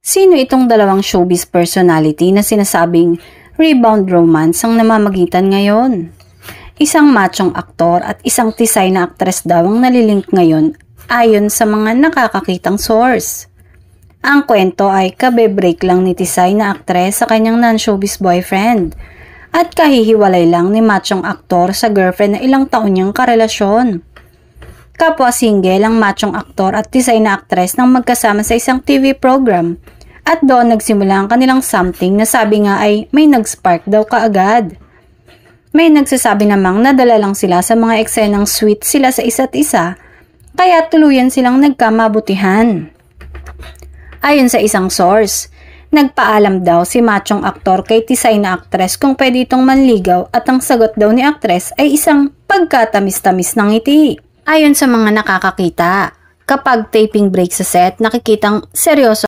Sino itong dalawang showbiz personality na sinasabing rebound romance ang namamagitan ngayon? Isang machong aktor at isang tisay na aktres daw ang nalilink ngayon ayon sa mga nakakakitang source. Ang kwento ay kabe-break lang ni tisay na aktres sa kanyang non-showbiz boyfriend at kahihiwalay lang ni machong aktor sa girlfriend na ilang taon niyang karelasyon. Kapwa single ang machong aktor at tisay na aktres nang magkasama sa isang TV program at doon nagsimula ang kanilang something na sabi nga ay may nag-spark daw kaagad. May nagsasabi namang nadala lang sila sa mga eksenang sweet sila sa isa't isa kaya tuluyan silang nagkamabutihan. Ayon sa isang source, nagpaalam daw si machong aktor kay tisay na aktres kung pwede itong manligaw at ang sagot daw ni aktres ay isang pagkatamis-tamis ng ngiti. Ayon sa mga nakakakita, kapag taping break sa set, nakikitang seryoso